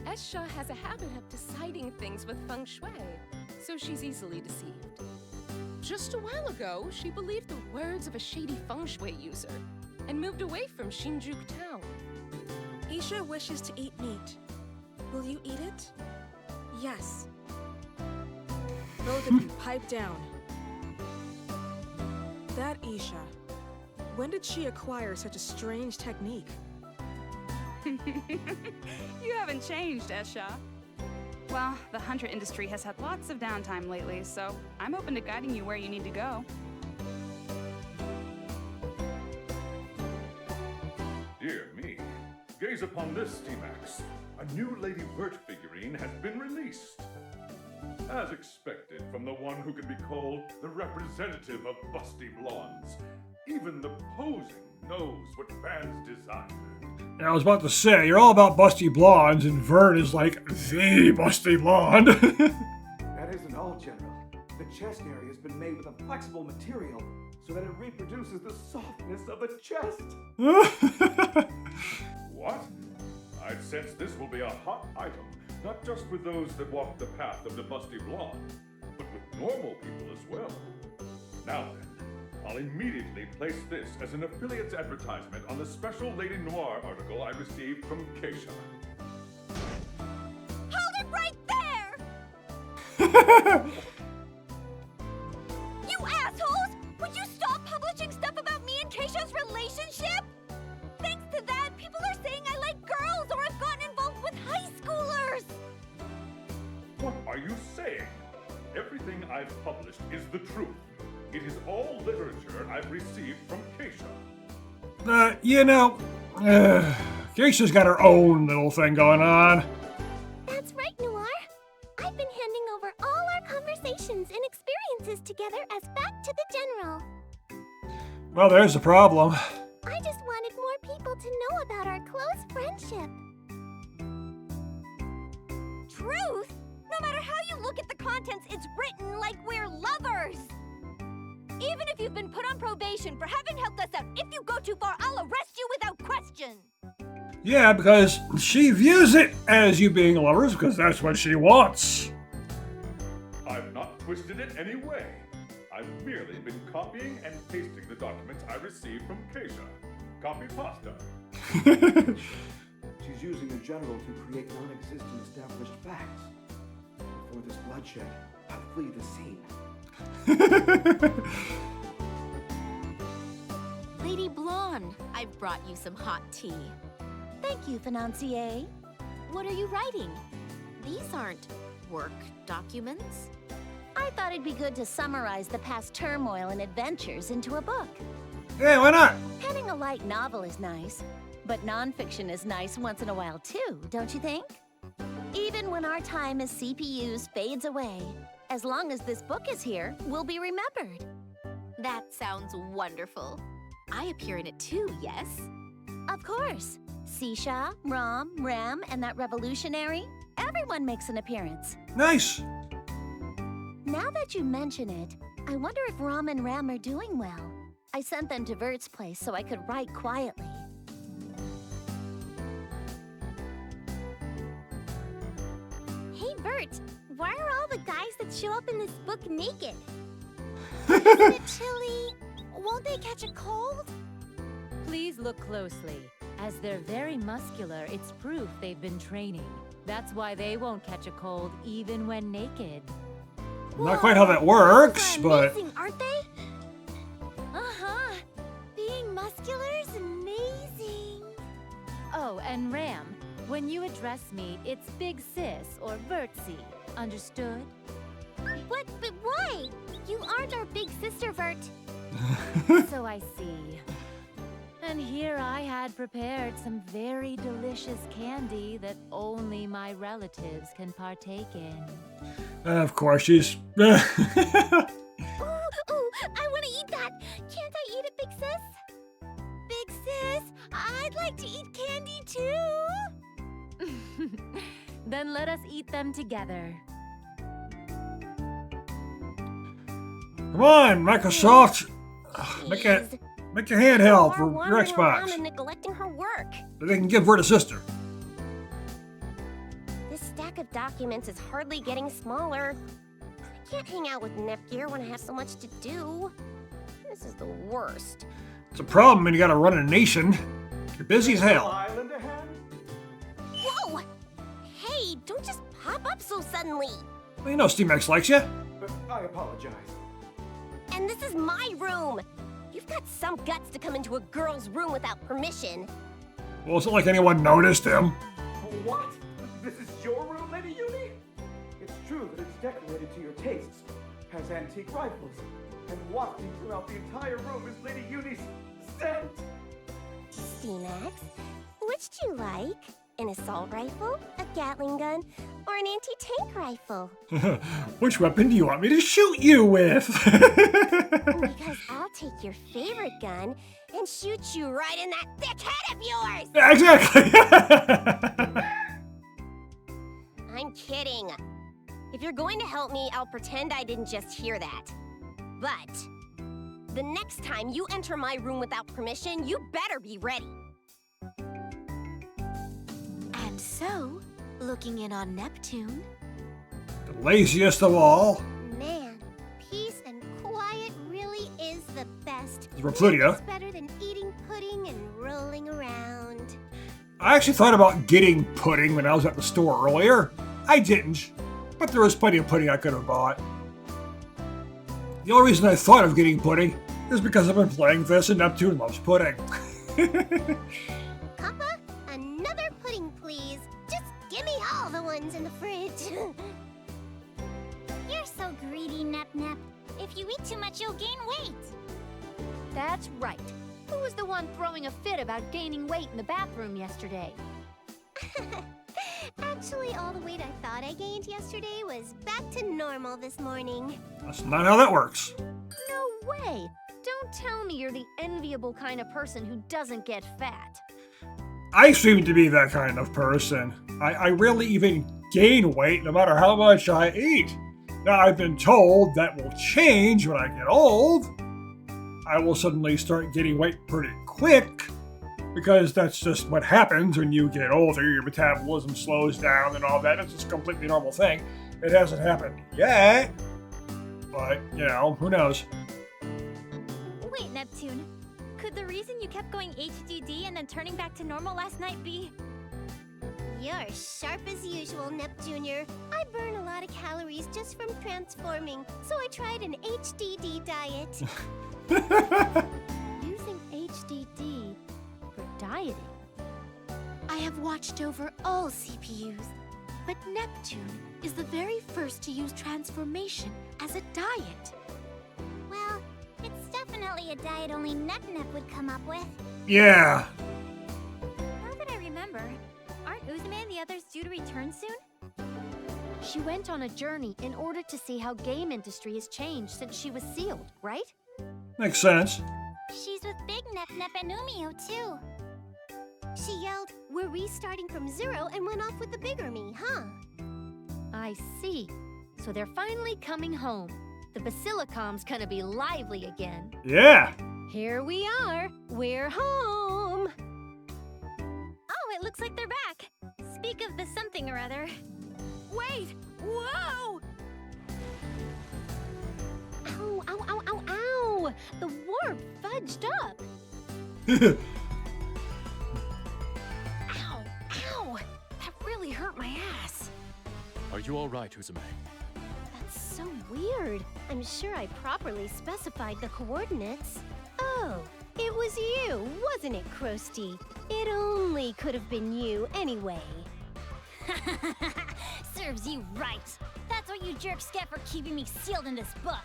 Escha has a habit of deciding things with feng shui, so she's easily deceived. Just a while ago, she believed the words of a shady feng shui user and moved away from Shinjuku town. Isha wishes to eat meat. Will you eat it? Yes. Both of you, pipe down. That Isha. When did she acquire such a strange technique? You haven't changed, Escha. Well, the hunter industry has had lots of downtime lately, so I'm open to guiding you where you need to go. Dear me. Gaze upon this, T-Max. A new Lady Burt figurine has been released. As expected from the one who can be called the representative of busty blondes. Even the posing knows what fans desire. And I was about to say, you're all about busty blondes, and Vern is like the busty blonde. That isn't all, General. The chest area has been made with a flexible material so that it reproduces the softness of a chest. What? I'd sense this will be a hot item, not just with those that walk the path of the busty blonde, but with normal people as well. Now then, I'll immediately place this as an affiliate's advertisement on the special Lady Noir article I received from Keisha. Hold it right there! You assholes! Would you stop publishing stuff about me and Keisha's relationship? Thanks to that, people are saying I like girls or have gotten involved with high schoolers! What are you saying? Everything I've published is the truth. It is all literature I've received from Keisha. Keisha's got her own little thing going on. That's right, Noir. I've been handing over all our conversations and experiences together as back to the General. Well, there's the problem. I just wanted more people people to know about our close friendship. Truth? No matter how you look at the contents, it's written like we're lovers! Even if you've been put on probation for having helped us out, if you go too far, I'll arrest you without question! Yeah, because she views it as you being lovers because that's what she wants. I've not twisted it any way. I've merely been copying and pasting the documents I received from Keisha. Copy pasta. She's using the general to create non-existent established facts. Before this bloodshed, I'll flee the scene. Lady Blonde, I've brought you some hot tea. Thank you, Financier. What are you writing? These aren't work documents. I thought it'd be good to summarize the past turmoil and adventures into a book. Yeah, why not? Penning a light novel is nice, but nonfiction is nice once in a while too, don't you think? Even when our time as CPUs fades away, as long as this book is here, we'll be remembered. That sounds wonderful. I appear in it too, yes? Of course. Sisha, Ram, Ram, and that revolutionary, everyone makes an appearance. Nice. Now that you mention it, I wonder if Ram and Ram are doing well. I sent them to Vert's place so I could write quietly. Hey, Vert, why are all the guys that show up in this book naked? Isn't it chilly? Won't they catch a cold? Please look closely. As they're very muscular, it's proof they've been training. That's why they won't catch a cold even when naked. Not quite how that works, but... Amazing, aren't they? Uh-huh. Being muscular is amazing. Oh, and Ram, when you address me, it's Big Sis or Vertsy. Understood? What? But why? You aren't our big sister, Vert. So I see. And here I had prepared some very delicious candy that only my relatives can partake in. Of course, she's... Ooh, I want to eat that. Can't I eat it, Big Sis? Big Sis, I'd like to eat candy too. Then let us eat them together. Come on, Microsoft! Make your handheld for your Xbox. And neglecting her work. So they can give Vert a sister. This stack of documents is hardly getting smaller. I can't hang out with Nepgear when I have so much to do. This is the worst. It's a problem when you gotta run a nation. You're busy as hell. Island ahead? Whoa! Hey, don't just pop up so suddenly. Well, you know SteamX likes you. I apologize. And this is my room. You've got some guts to come into a girl's room without permission. Well, it's not like anyone noticed him. What? This is your room, Lady Uni? It's true that it's decorated to your tastes, has antique rifles, and wafting throughout the entire room is Lady Uni's scent! C-Max, which do you like? An assault rifle, a Gatling gun, or an anti-tank rifle? Which weapon do you want me to shoot you with? Because I'll take your favorite gun and shoot you right in that thick head of yours! Exactly! I'm kidding. If you're going to help me, I'll pretend I didn't just hear that. But the next time you enter my room without permission, you better be ready. And so, looking in on Neptune... The laziest of all. Man, peace and quiet really is the best. Repludia. It's better than eating pudding and rolling around. I actually thought about getting pudding when I was at the store earlier. I didn't, but there was plenty of pudding I could have bought. The only reason I thought of getting pudding is because I've been playing this and Neptune loves pudding. Papa, another pudding, please. Just give me all the ones in the fridge. You're so greedy, Nep-Nep. If you eat too much, you'll gain weight. That's right. Who was the one throwing a fit about gaining weight in the bathroom yesterday? Actually, all the weight I thought I gained yesterday was back to normal this morning. That's not how that works. No way! Don't tell me you're the enviable kind of person who doesn't get fat. I seem to be that kind of person. I rarely even gain weight no matter how much I eat. Now, I've been told that will change when I get old. I will suddenly start gaining weight pretty quick, because that's just what happens when you get older. Your metabolism slows down and all that. It's just a completely normal thing. It hasn't happened yet, but, you know, who knows? Wait, Neptune. Could the reason you kept going HDD and then turning back to normal last night be... You're sharp as usual, Nep Jr. I burn a lot of calories just from transforming, so I tried an HDD diet. Using HDD for dieting? I have watched over all CPUs, but Neptune is the very first to use transformation as a diet. Well, it's definitely a diet only Nep would come up with. Yeah. Now that I remember, aren't Uzume and the others due to return soon? She went on a journey in order to see how game industry has changed since she was sealed, right? Makes sense. She's with Big Nep and Umio, too. She yelled, "We're restarting from zero," and went off with the bigger me, huh? I see. So they're finally coming home. The Basilicom's gonna be lively again. Yeah. Here we are. We're home. Oh, it looks like they're back. Speak of the something or other. Wait! Whoa! Ow, ow, ow, ow, ow! The warp fudged up. Ow! Ow! That really hurt my ass. Are you all right, Uzume? That's so weird. I'm sure I properly specified the coordinates. Oh, it was you, wasn't it, Krusty? It only could have been you anyway. Serves you right. That's what you jerks get for keeping me sealed in this book.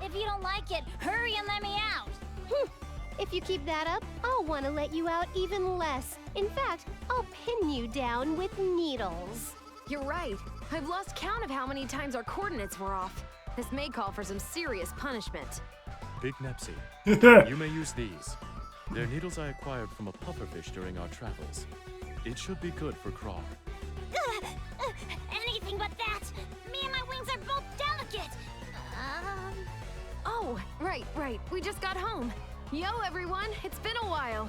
If you don't like it, hurry and let me out. If you keep that up, I'll want to let you out even less. In fact, I'll pin you down with needles. You're right. I've lost count of how many times our coordinates were off. This may call for some serious punishment. Big Nepsi, you may use these. They're needles I acquired from a pufferfish during our travels. It should be good for crawl. Anything but that! Me and my wings are both delicate! Oh, right. We just got home. Yo, everyone, it's been a while.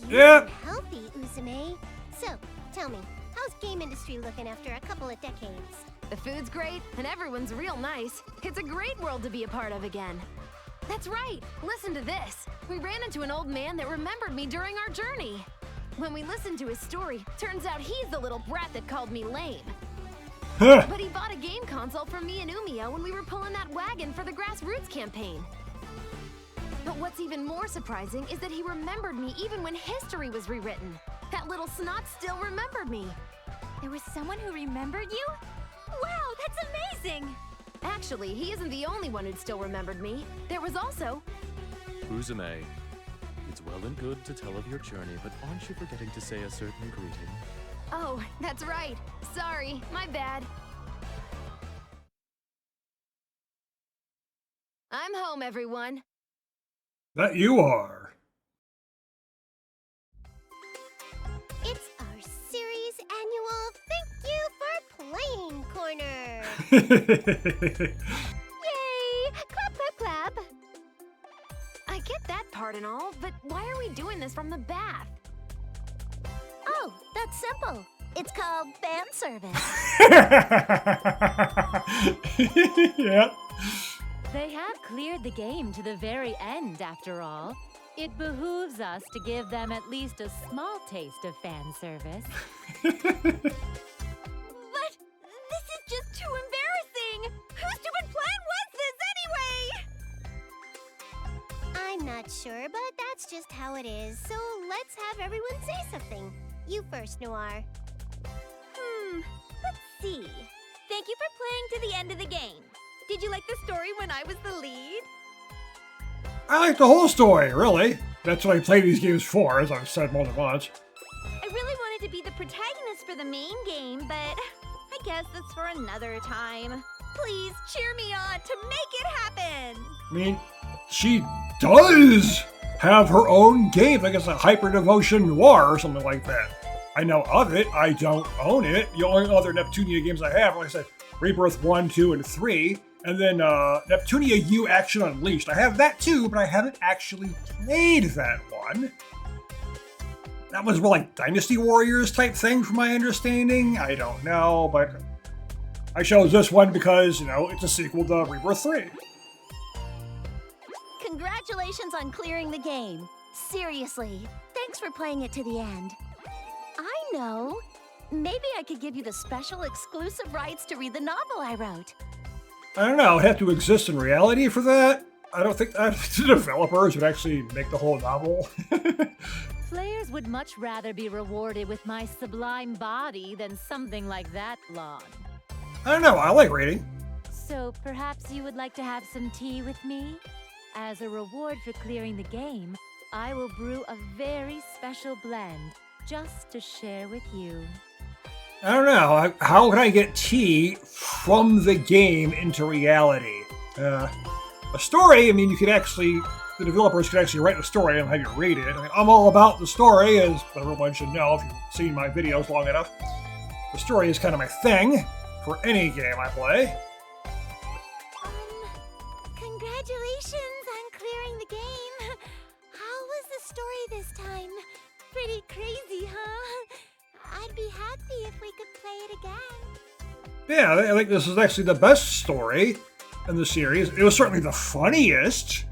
Yeah. Healthy, Uzume. So, tell me, how's game industry looking after a couple of decades? The food's great, and everyone's real nice. It's a great world to be a part of again. That's right! Listen to this! We ran into an old man that remembered me during our journey. When we listened to his story, turns out he's the little brat that called me lame. But he bought a game console for me and Umio when we were pulling that wagon for the Grassroots campaign. But what's even more surprising is that he remembered me even when history was rewritten. That little snot still remembered me. There was someone who remembered you? Wow, that's amazing! Actually, he isn't the only one who'd still remembered me. There was also... Uzume, it's well and good to tell of your journey, but aren't you forgetting to say a certain greeting? Oh, that's right. Sorry, my bad. I'm home, everyone. That you are. It's our series annual Thank You for Playing Corner. Yay! Clap, clap, clap. I get that part and all, but why are we doing this from the bath? Oh, that's simple. It's called fan service. Yep. They have cleared the game to the very end, after all. It behooves us to give them at least a small taste of fan service. But this is just too embarrassing! Whose stupid plan was this anyway? I'm not sure, but that's just how it is. So let's have everyone say something. You first, Noir. Let's see. Thank you for playing to the end of the game. Did you like the story when I was the lead? I like the whole story, really. That's what I play these games for, as I've said more than once. I really wanted to be the protagonist for the main game, but I guess that's for another time. Please cheer me on to make it happen! I mean, she does! have her own game. I guess a Hyper Devotion Noir or something like that. I know of it. I don't own it. The only other Neptunia games I have, like I said, Rebirth 1, 2, and 3. And then Neptunia U Action Unleashed. I have that too, but I haven't actually played that one. That was more like Dynasty Warriors type thing from my understanding. I don't know, but I chose this one because, you know, it's a sequel to Rebirth 3. Congratulations on clearing the game. Seriously, thanks for playing it to the end. I know. Maybe I could give you the special exclusive rights to read the novel I wrote. I don't know, it'd have to exist in reality for that. I don't think the developers would actually make the whole novel. Players would much rather be rewarded with my sublime body than something like that, Lon. I don't know, I like reading. So perhaps you would like to have some tea with me? As a reward for clearing the game, I will brew a very special blend just to share with you. I don't know, how can I get tea from the game into reality? A story, I mean, you could actually, the developers could actually write the story and have you read it. I mean, I'm all about the story, as everyone should know if you've seen my videos long enough. The story is kind of my thing for any game I play. Congratulations on clearing the game. How was the story this time? Pretty crazy, huh? I'd be happy if we could play it again. Yeah, I think this is actually the best story in the series. It was certainly the funniest.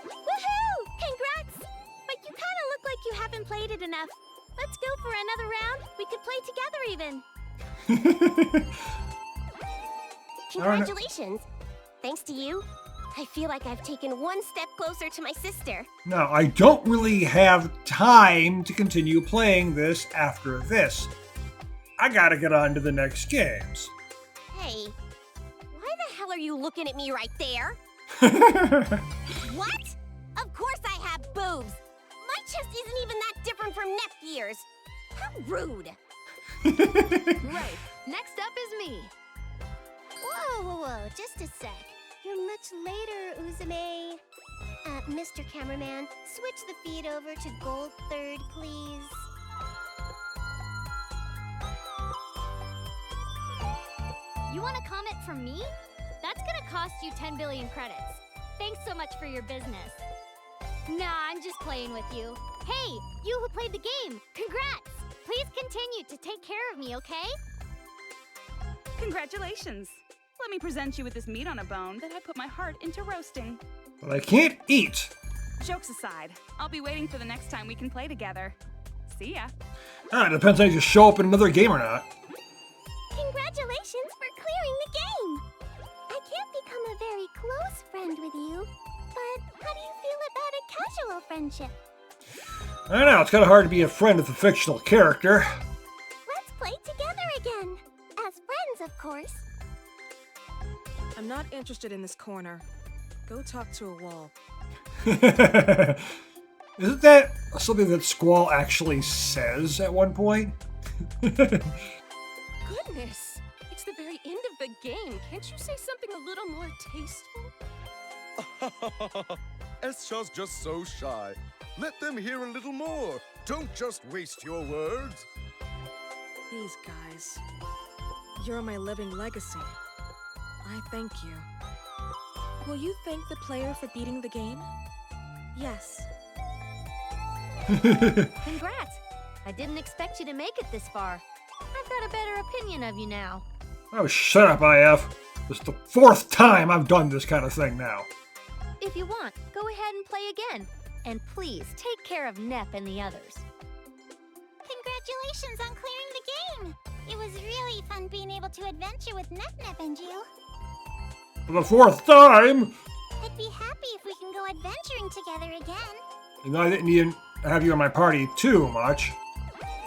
Woohoo! Congrats! But you kind of look like you haven't played it enough. Let's go for another round. We could play together even. Congratulations. Thanks to you, I feel like I've taken one step closer to my sister. Now, I don't really have time to continue playing this after this. I gotta get on to the next games. Hey, why the hell are you looking at me right there? What? Of course I have boobs. My chest isn't even that different from Nepgear's. How rude. Right. Next up is me. Whoa, just a sec. You're much later, Uzume. Mr. Cameraman, switch the feed over to Gold 3rd, please. You want a comment from me? That's gonna cost you 10 billion credits. Thanks so much for your business. Nah, I'm just playing with you. Hey, you who played the game, congrats! Please continue to take care of me, okay? Congratulations! Let me present you with this meat on a bone that I put my heart into roasting. But I can't eat. Jokes aside, I'll be waiting for the next time we can play together. See ya. It depends on if you show up in another game or not. Congratulations for clearing the game! I can't become a very close friend with you, but how do you feel about a casual friendship? I know, it's kind of hard to be a friend with a fictional character. Let's play together again. As friends, of course. I'm not interested in this corner. Go talk to a wall. Isn't that something that Squall actually says at one point? Goodness! It's the very end of the game. Can't you say something a little more tasteful? Escha's just so shy. Let them hear a little more. Don't just waste your words. These guys. You're my living legacy. I thank you. Will you thank the player for beating the game? Yes. Congrats! I didn't expect you to make it this far. I've got a better opinion of you now. Oh, shut up, IF. This is the 4th time I've done this kind of thing now. If you want, go ahead and play again. And please, take care of Nep and the others. Congratulations on clearing the game! It was really fun being able to adventure with Nep and you. For the 4th time! I'd be happy if we can go adventuring together again. And I didn't even have you in my party too much.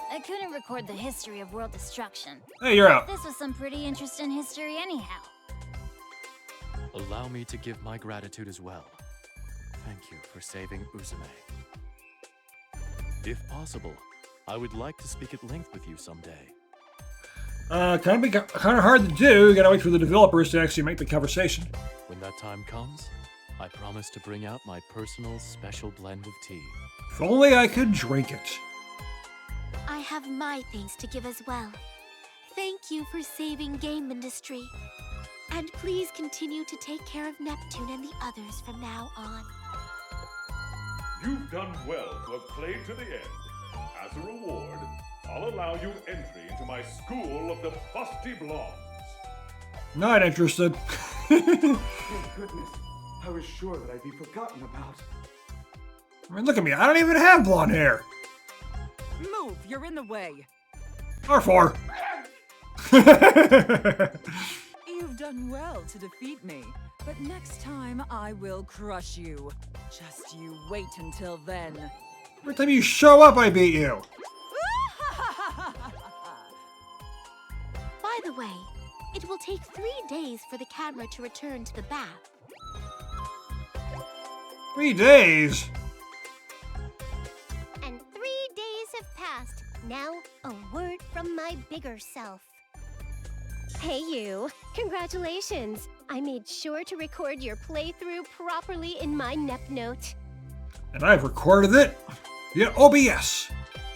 I couldn't record the history of world destruction. Hey, you're out. This was some pretty interesting history anyhow. Allow me to give my gratitude as well. Thank you for saving Uzume. If possible, I would like to speak at length with you someday. Kind of hard to do. You gotta wait for the developers to actually make the conversation. When that time comes, I promise to bring out my personal special blend of tea. If only I could drink it. I have my thanks to give as well. Thank you for saving game industry. And please continue to take care of Neptune and the others from now on. You've done well to have played to the end. As a reward, I'll allow you entry into my school of the Busty Blondes. Not interested. Thank goodness. I was sure that I'd be forgotten about. I mean, look at me. I don't even have blonde hair. Move! You're in the way. R4. You've done well to defeat me, but next time I will crush you. Just you wait until then. Every time you show up, I beat you. By the way, it will take 3 days for the camera to return to the bath. 3 days? And 3 days have passed. Now, a word from my bigger self. Hey you, congratulations! I made sure to record your playthrough properly in my NepNote. And I've recorded it via OBS.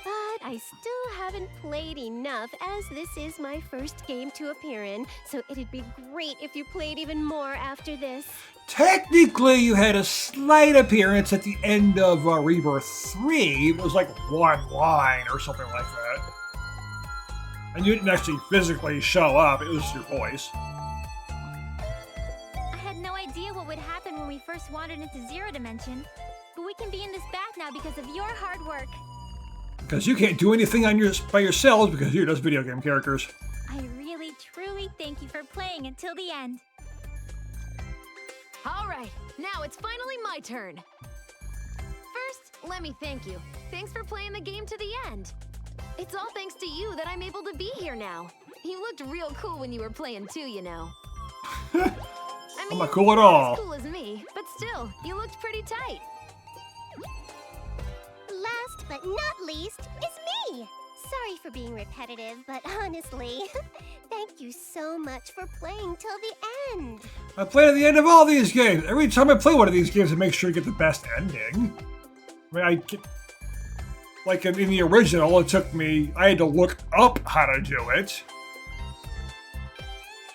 But I still haven't played enough, as this is my first game to appear in, so it'd be great if you played even more after this. Technically, you had a slight appearance at the end of Rebirth 3. It was like one line or something like that. And you didn't actually physically show up, it was your voice. I had no idea what would happen when we first wandered into Zero Dimension. But we can be in this bath now because of your hard work. Because you can't do anything by yourselves because you're just video game characters. I really, truly thank you for playing until the end. All right, now it's finally my turn. First, let me thank you. Thanks for playing the game to the end. It's all thanks to you that I'm able to be here now. You looked real cool when you were playing too, you know. I mean, I'm not cool at all. As cool as me, but still, you looked pretty tight. Last but not least is me! Sorry for being repetitive, but honestly, thank you so much for playing till the end. I play at the end of all these games. Every time I play one of these games, I make sure to get the best ending. I mean, like in the original, it took me, I had to look up how to do it.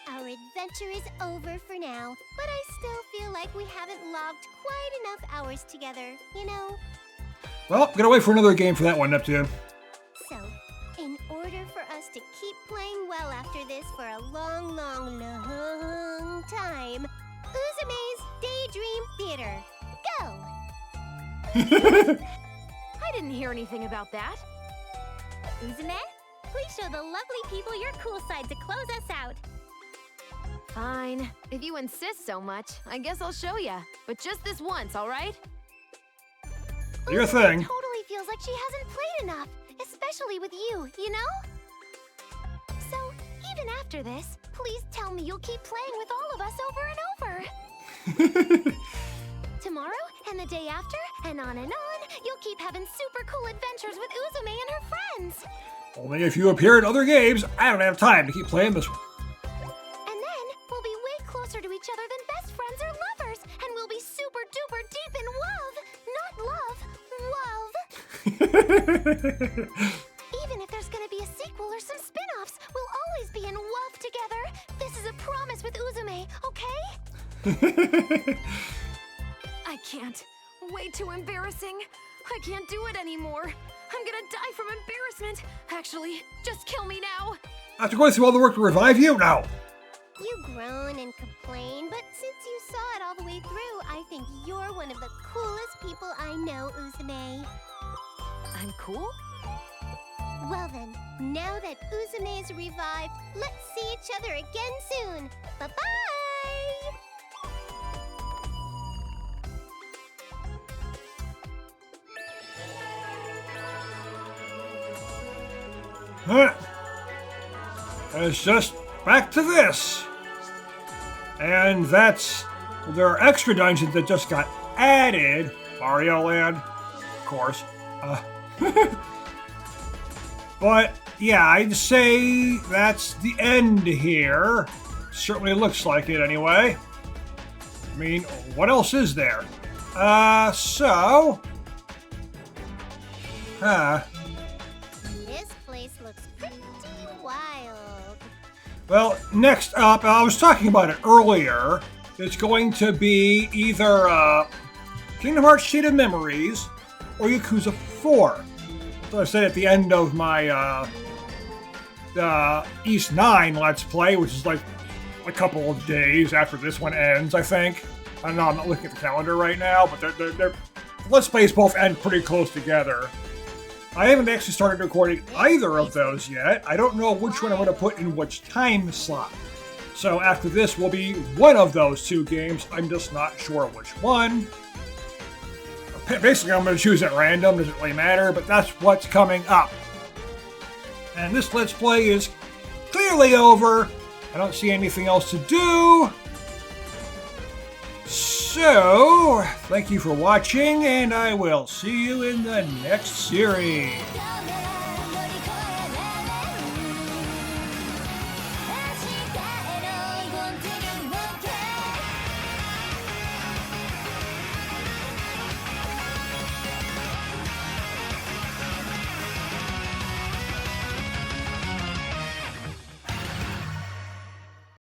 Our adventure is over for now, but I still feel like we haven't logged quite enough hours together, you know? Well, I'm gonna wait for another game for that one, Neptune. So, in order for us to keep playing well after this for a long, long, long time, Uzume's Daydream Theater, go! I didn't hear anything about that. Uzume, please show the lovely people your cool side to close us out. Fine. If you insist so much, I guess I'll show ya. But just this once, all right? Your thing. Totally feels like she hasn't played enough, especially with you, you know? So, even after this, please tell me you'll keep playing with all of us over and over. Tomorrow, and the day after, and on, you'll keep having super cool adventures with Uzume and her friends. Only if you appear in other games, I don't have time to keep playing this one. And then, we'll be way closer to each other than best friends or lovers, and we'll be super duper deep in love. Not love, love. Even if there's gonna be a sequel or some spin-offs, we'll always be in love together. This is a promise with Uzume, okay? I can't. Way too embarrassing. I can't do it anymore. I'm gonna die from embarrassment. Actually, just kill me now. After going through all the work to revive you? No. You groan and complain, but since you saw it all the way through, I think you're one of the coolest people I know, Uzume. I'm cool? Well then, now that Uzume is revived, let's see each other again soon. Bye-bye! Huh. It's just back to this. And that's... there are extra dungeons that just got added. Mario Land, of course. But, yeah, I'd say that's the end here. Certainly looks like it, anyway. I mean, what else is there? So... This place looks pretty wild. Well, next up, I was talking about it earlier. It's going to be either Kingdom Hearts Shade of Memories or Yakuza 4. So I said at the end of my East 9 Let's Play, which is like a couple of days after this one ends, I think. I don't know, I'm not looking at the calendar right now, but they're Let's Plays both end pretty close together. I haven't actually started recording either of those yet. I don't know which one I'm going to put in which time slot. So after this will be one of those two games. I'm just not sure which one. Basically, I'm going to choose at random. Doesn't really matter, but that's what's coming up. And this Let's Play is clearly over. I don't see anything else to do. So, thank you for watching, and I will see you in the next series.